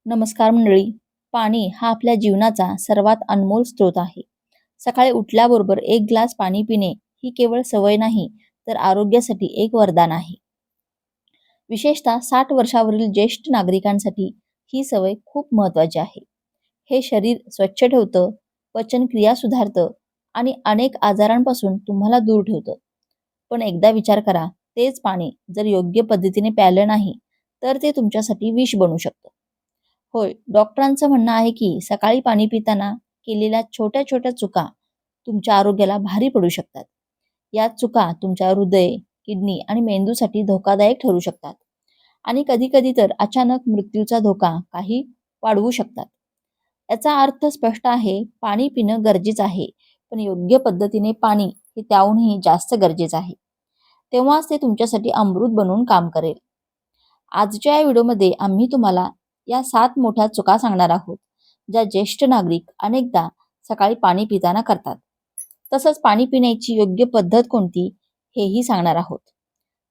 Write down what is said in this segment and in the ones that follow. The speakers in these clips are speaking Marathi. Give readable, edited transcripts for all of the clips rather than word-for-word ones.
नमस्कार मंडळी. पाणी हा आपल्या जीवनाचा सर्वात अनमोल स्रोत आहे. सकाळी उठल्याबरोबर एक ग्लास पाणी पिणे ही केवळ सवय नाही, तर आरोग्यासाठी एक वरदान आहे. विशेषतः 60 वर्षावरील ज्येष्ठ नागरिकांसाठी ही सवय खूप महत्त्वाची आहे. हे शरीर स्वच्छ ठेवतं, पचनक्रिया सुधारतं आणि अनेक आजारांपासून तुम्हाला दूर ठेवतं. पण एकदा विचार करा, तेच पाणी जर योग्य पद्धतीने प्यायलं नाही, तर ते तुमच्यासाठी विष बनू शकतं. होय, डॉक्टरांचं म्हणणं आहे की सकाळी पाणी पिताना केलेल्या छोट्या छोट्या चुका तुमच्या आरोग्याला भारी पडू शकतात. या चुका तुमच्या हृदय, किडनी आणि मेंदूसाठी धोकादायक ठरू शकतात आणि कधी कधी तर अचानक मृत्यूचा धोका काही वाढवू शकतात. याचा अर्थ स्पष्ट आहे, पाणी पिणं गरजेचं आहे, पण योग्य पद्धतीने पाणी हे त्याहूनही जास्त गरजेचं आहे. तेव्हाच ते तुमच्यासाठी अमृत बनून काम करेल. आजच्या या व्हिडिओमध्ये आम्ही तुम्हाला या 7 मोठ्या चुका सांगणार आहोत, ज्या ज्येष्ठ नागरिक अनेकदा सकाळी पाणी पिताना करतात. तसंच पाणी पिण्याची योग्य पद्धत कोणती हेही सांगणार आहोत,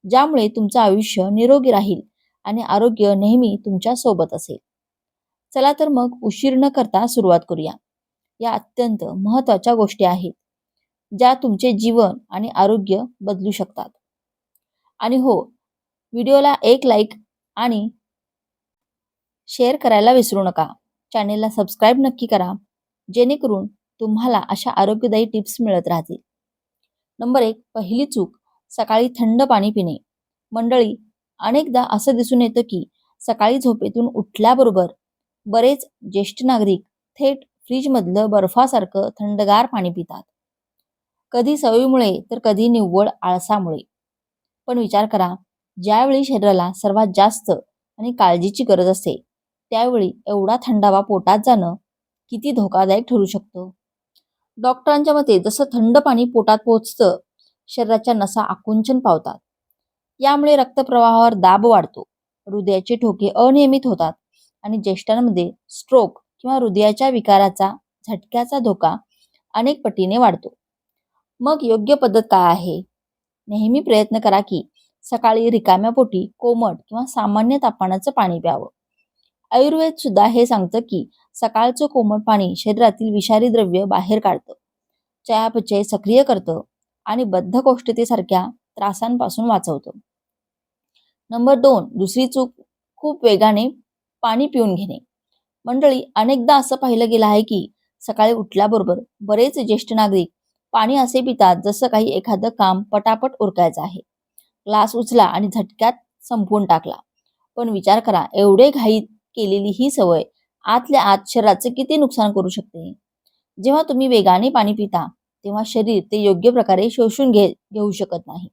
ज्यामुळे तुमचं आयुष्य निरोगी राहील आणि आरोग्य नेहमी तुमच्या सोबत असेल. चला तर मग उशीर न करता सुरुवात करूया. या अत्यंत महत्त्वाच्या गोष्टी आहेत, ज्या तुमचे जीवन आणि आरोग्य बदलू शकतात. आणि हो, व्हिडिओला एक लाईक आणि शेअर करायला विसरू नका. चॅनेलला सबस्क्राईब नक्की करा, जेणेकरून तुम्हाला अशा आरोग्यदायी टिप्स मिळत राहतील. नंबर 1, पहिली चूक, सकाळी थंड पाणी पिणे. मंडळी, अनेकदा असं दिसून येतं की सकाळी झोपेतून उठल्याबरोबर बरेच ज्येष्ठ नागरिक थेट फ्रीजमधलं बर्फासारखं थंडगार पाणी पितात. कधी सवयीमुळे तर कधी निव्वळ आळसामुळे. पण विचार करा, ज्यावेळी शरीराला सर्वात जास्त आणि काळजीची गरज असते, त्यावेळी एवढा थंडावा पोटात जाणं किती धोकादायक ठरू शकतं. डॉक्टरांच्या मते जसं थंड पाणी पोटात पोहोचतं, शरीराच्या नसा आकुंचन पावतात. यामुळे रक्तप्रवाहावर दाब वाढतो, हृदयाचे ठोके अनियमित होतात आणि ज्येष्ठांमध्ये स्ट्रोक किंवा हृदयाच्या विकाराचा झटक्याचा धोका अनेक पटीने वाढतो. मग योग्य पद्धत काय आहे? नेहमी प्रयत्न करा की सकाळी रिकाम्या पोटी कोमट किंवा सामान्य तापमानाचं पाणी प्यावं. आयुर्वेद सुद्धा हे सांगतं की सकाळचं कोमट पाणी शरीरातील विषारी द्रव्य बाहेर काढतं, चयापचय सक्रिय करतं आणि बद्धकोष्ठतेसारख्या त्रासांपासून वाचवतं. नंबर 2, दुसरी चूक, खूप वेगाने पाणी पिऊन घेणे. मंडळी, अनेकदा असं पाहिलं गेलं आहे की सकाळी उठल्याबरोबर बरेच ज्येष्ठ नागरिक पाणी असे पितात जसं काही एखादं काम पटापट उरकायचं आहे. ग्लास उचला आणि झटक्यात संपवून टाकला. पण विचार करा, एवढे घाईत केलेली ही सवय आतल्या आत शरीराचे किती नुकसान करू शकते. जेव्हा तुम्ही वेगाने पाणी पिता, तेव्हा शरीर ते योग्य प्रकारे शोषून घेऊ शकत नाही.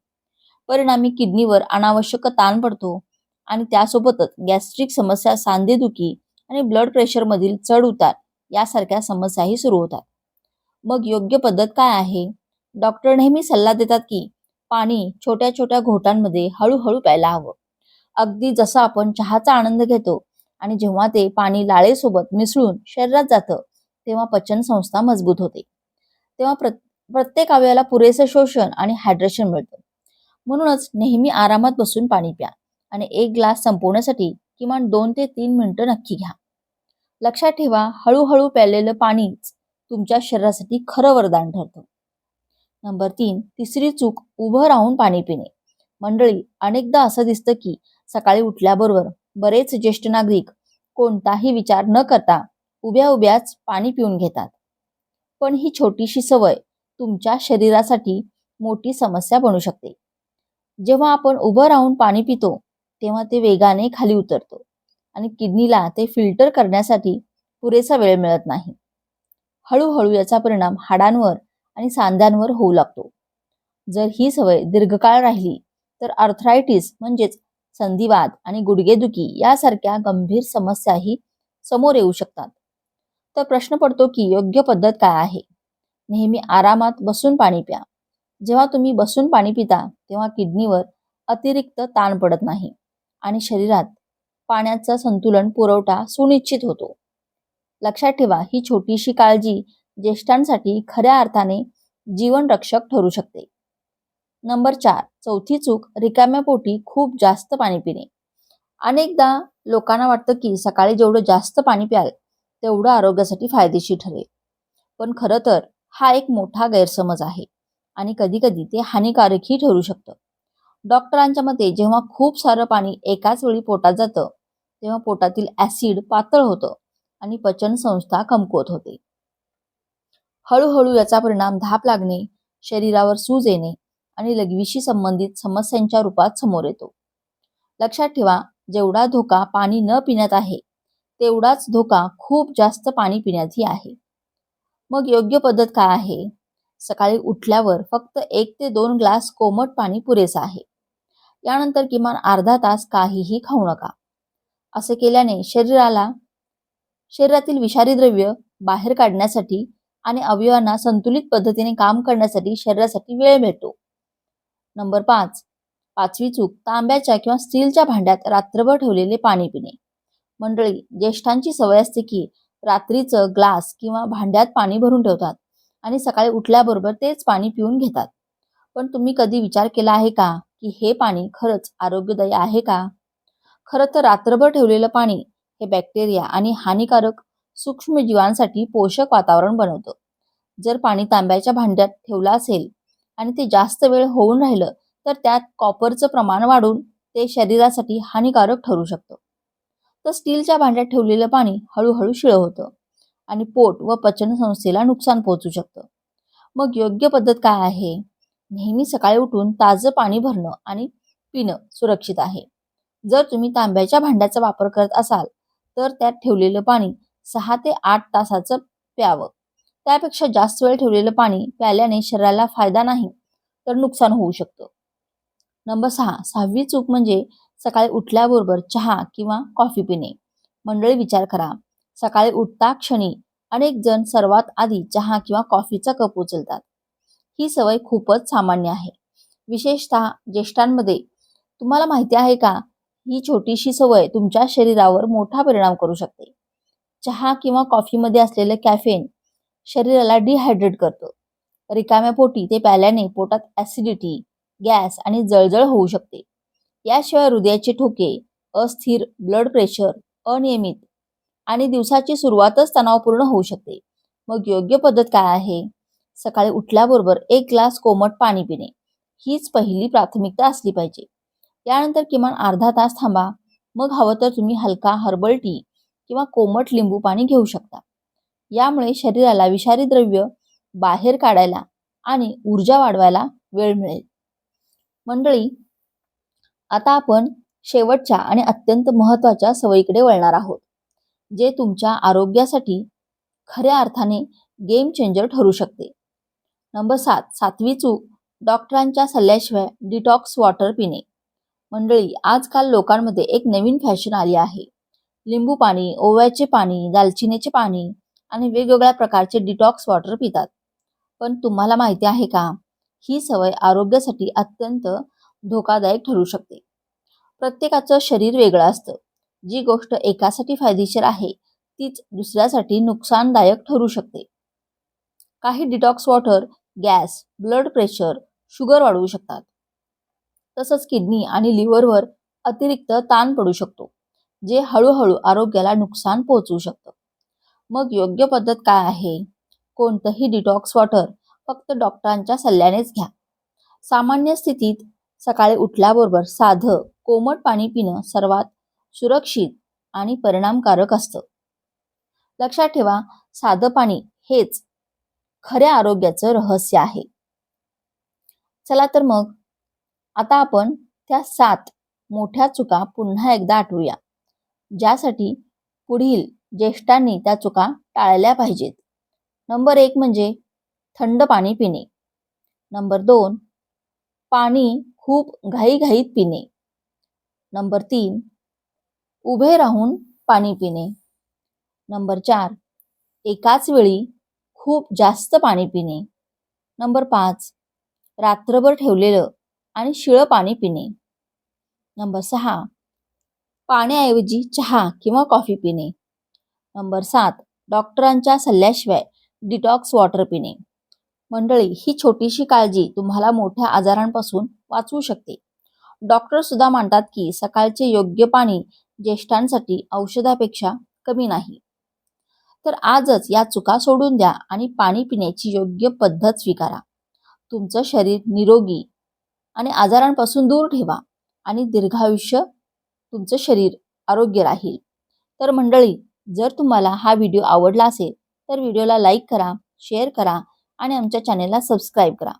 परिणामी किडनीवर अनावश्यक ताण पडतो आणि त्यासोबतच गॅस्ट्रिक समस्या, सांधेदुखी आणि ब्लड प्रेशर मधील चढ उतार यासारख्या समस्याही सुरू होतात. मग योग्य पद्धत काय आहे? डॉक्टर नेहमी सल्ला देतात की पाणी छोट्या छोट्या घोटांमध्ये हळूहळू प्यायला हवं. अगदी जसं आपण चहाचा आनंद घेतो आणि जेव्हा ते पाणी लाळेसोबत मिसळून शरीरात जातं, तेव्हा पचन संस्था मजबूत होते. तेव्हा प्रत्येक अवयवाला पुरेसं शोषण आणि हायड्रेशन मिळतं. म्हणूनच नेहमी आरामात बसून पाणी प्या आणि एक ग्लास संपवण्यासाठी किमान 2 ते 3 मिनिटं नक्की घ्या. लक्षात ठेवा, हळूहळू प्यायलेलं पाणीच तुमच्या शरीरासाठी खरं वरदान ठरतं. नंबर 3, तिसरी चूक, उभं राहून पाणी पिणे. मंडळी, अनेकदा असं दिसतं की सकाळी उठल्याबरोबर बरेच ज्येष्ठ नागरिक कोणताही विचार न करता उभ्या उभ्याच पाणी पिऊन घेतात. पण ही छोटीशी सवय तुमच्या शरीरासाठी मोठी समस्या बनू शकते. जेव्हा आपण उभं राहून पाणी पितो, तेव्हा ते वेगाने खाली उतरतो आणि किडनीला ते फिल्टर करण्यासाठी पुरेसा वेळ मिळत नाही. हळूहळू याचा परिणाम हाडांवर आणि सांध्यांवर होऊ लागतो. जर ही सवय दीर्घकाळ राहिली तर आर्थरायटिस म्हणजेच संधिवात आणि गुडघेदुखी यासारख्या गंभीर समस्याही समोर येऊ शकतात. तर प्रश्न पडतो की योग्य पद्धत काय आहे? नेहमी आरामात बसून पाणी प्या. जेव्हा तुम्ही बसून पाणी पिता, तेव्हा किडनीवर अतिरिक्त ताण पडत नाही आणि शरीरात पाण्याचा संतुलन पुरवठा सुनिश्चित होतो. लक्षात ठेवा, ही छोटीशी काळजी ज्येष्ठांसाठी खऱ्या अर्थाने जीवन रक्षक ठरू शकते. नंबर 4, चौथी चूक, रिकाम्या पोटी खूप जास्त पाणी पिणे. अनेकदा लोकांना वाटतं की सकाळी जेवढं जास्त पाणी प्याल तेवढं आरोग्यासाठी फायदेशीर ठरेल. पण खरं तर हा एक मोठा गैरसमज आहे आणि कधी-कधी ते हानिकारकही ठरू शकतं. डॉक्टरांच्या मते जेव्हा खूप सारं पाणी एकाच वेळी पोटात जातं, तेव्हा पोटातील ॲसिड पातळ होतं आणि पचनसंस्था कमकुवत होते. हळूहळू याचा परिणाम धाप लागणे, शरीरावर सूज येणे आणि लघवीशी संबंधित समस्यांच्या रूपात समोर येतो. लक्षात ठेवा, जेवढा धोका पाणी न पिण्यात आहे, तेवढाच धोका खूप जास्त पाणी पिण्यातही आहे. मग योग्य पद्धत काय आहे? सकाळी उठल्यावर फक्त 1 ते 2 ग्लास कोमट पाणी पुरेसं आहे. यानंतर किमान अर्धा तास काहीही खाऊ नका. असे केल्याने शरीरातील विषारी द्रव्य बाहेर काढण्यासाठी आणि अवयवांना संतुलित पद्धतीने काम करण्यासाठी शरीरासाठी वेळ मिळतो. नंबर 5. 5वी चूक, तांब्याच्या किंवा स्टीलच्या भांड्यात रात्रभर ठेवलेले पाणी पिणे. मंडळी, ज्येष्ठांची सवय असते की रात्रीचं ग्लास किंवा भांड्यात पाणी भरून ठेवतात आणि सकाळी उठल्याबरोबर तेच पाणी पिऊन घेतात. पण तुम्ही कधी विचार केला आहे का की हे पाणी खरंच आरोग्यदायी आहे का? खरं तर रात्रभर ठेवलेलं पाणी हे बॅक्टेरिया आणि हानिकारक सूक्ष्मजीवांसाठी पोषक वातावरण बनवतं. जर पाणी तांब्याच्या भांड्यात ठेवलं असेल आणि ते जास्त वेळ होऊन राहिलं तर त्यात कॉपरचं प्रमाण वाढून ते शरीरासाठी हानिकारक ठरू शकतं. तर स्टीलच्या भांड्यात ठेवलेलं पाणी हळूहळू शिळं होतं आणि पोट व पचनसंस्थेला नुकसान पोहोचू शकतं. मग योग्य पद्धत काय आहे? नेहमी सकाळी उठून ताजं पाणी भरणं आणि पिणं सुरक्षित आहे. जर तुम्ही तांब्याच्या भांड्याचा वापर करत असाल तर त्यात ठेवलेलं पाणी 6 ते 8 तासाचं प्यावं. त्यापेक्षा जास्त वेळ ठेवलेलं पाणी प्यायल्याने शरीराला फायदा नाही तर नुकसान होऊ शकतं. नंबर 6. 6वी चूक म्हणजे सकाळी उठल्याबरोबर चहा किंवा कॉफी पिणे. मंडळी, विचार करा. सकाळी उठता क्षणी अनेक जण सर्वात आधी चहा किंवा कॉफीचा कप उचलतात. ही सवय खूपच सामान्य आहे, विशेषतः ज्येष्ठांमध्ये. तुम्हाला माहिती आहे का, ही छोटीशी सवय तुमच्या शरीरावर मोठा परिणाम करू शकते. चहा किंवा कॉफीमध्ये असलेलं कॅफेन शरीराला डिहायड्रेट करतं. रिकाम्या पोटी ते प्यायल्याने पोटात ॲसिडिटी, गॅस आणि जळजळ होऊ शकते. याशिवाय हृदयाचे ठोके, अस्थिर ब्लड प्रेशर, अनियमित आणि दिवसाची सुरुवातच तणावपूर्ण होऊ शकते. मग योग्य पद्धत काय आहे? सकाळी उठल्याबरोबर 1 ग्लास कोमट पाणी पिणे हीच पहिली प्राथमिकता असली पाहिजे. यानंतर किमान अर्धा तास थांबा. मग हवं तर तुम्ही हलका हर्बल टी किंवा कोमट लिंबू पाणी घेऊ शकता. यामुळे शरीराला विषारी द्रव्य बाहेर काढायला आणि ऊर्जा वाढवायला वेळ मिळेल. मंडळी, आता आपण शेवटच्या आणि अत्यंत महत्त्वाच्या सवयीकडे वळणार आहोत, जे तुमच्या आरोग्यासाठी खऱ्या अर्थाने गेम चेंजर ठरू शकते. नंबर 7. 7वी चूक, डॉक्टरांच्या सल्ल्याशिवाय डिटॉक्स वॉटर पिणे. मंडळी, आजकाल लोकांमध्ये एक नवीन फॅशन आली आहे. लिंबू पाणी, ओव्याचे पाणी, दालचिनीचे पाणी आणि वेगवेगळ्या प्रकारचे डिटॉक्स वॉटर पितात. पण तुम्हाला माहिती आहे का, ही सवय आरोग्यासाठी अत्यंत धोकादायक ठरू शकते. प्रत्येकाचं शरीर वेगळं असतं. जी गोष्ट एकासाठी फायदेशीर आहे तीच दुसऱ्यासाठी नुकसानदायक ठरू शकते. काही detox water gas, blood pressure, sugar वाढवू शकतात. तसंच किडनी आणि लिव्हरवर अतिरिक्त ताण पडू शकतो, जे हळूहळू आरोग्याला नुकसान पोहोचवू शकतं. मग योग्य पद्धत काय आहे? कोणतंही डिटॉक्स वॉटर फक्त डॉक्टरांच्या सल्ल्यानेच घ्या. सामान्य स्थितीत सकाळी उठल्याबरोबर साधं कोमट पाणी पिणं सर्वात सुरक्षित आणि परिणामकारक असतं. लक्षात ठेवा, साधं पाणी हेच खऱ्या आरोग्याचं रहस्य आहे. चला तर मग आता आपण त्या 7 मोठ्या चुका पुन्हा एकदा आठवूया, ज्यासाठी पुढील ज्येष्ठांनी त्या चुका टाळल्या पाहिजेत. नंबर 1 म्हणजे थंड पाणी पिणे. नंबर 2, पाणी खूप घाईघाईत पिणे. नंबर 3, उभे राहून पाणी पिणे. नंबर 4, एकाच वेळी खूप जास्त पाणी पिणे. नंबर 5, रात्रभर ठेवलेलं आणि शिळं पाणी पिणे. नंबर 6, पाण्याऐवजी चहा किंवा कॉफी पिणे. नंबर 7, डॉक्टरांच्या सल्ल्याशिवाय डिटॉक्स वॉटर पिणे. मंडळी, ही छोटीशी काळजी तुम्हाला मोठ्या आजारांपासून वाचवू शकते. डॉक्टर सुद्धा मानतात की सकाळचे योग्य पाणी ज्येष्ठांसाठी औषधापेक्षा कमी नाही. तर आजच या चुका सोडून द्या आणि पाणी पिण्याची योग्य पद्धत स्वीकारा. तुमचं शरीर निरोगी आणि आजारांपासून दूर ठेवा आणि दीर्घायुष्य तुमचं शरीर आरोग्य राहील. तर मंडळी, जर तुम्हाला हा व्हिडिओ आवडला असेल तर व्हिडिओला लाईक करा, शेअर करा आणि आमच्या चॅनेलला सबस्क्राईब करा.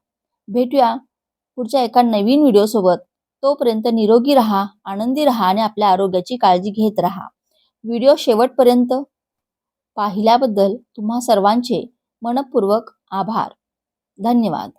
भेटूया पुढच्या एका नवीन व्हिडिओसोबत. तोपर्यंत निरोगी राहा, आनंदी राहा आणि आपल्या आरोग्याची काळजी घेत राहा. व्हिडिओ शेवटपर्यंत पाहिल्याबद्दल तुम्हा सर्वांचे मनःपूर्वक आभार. धन्यवाद.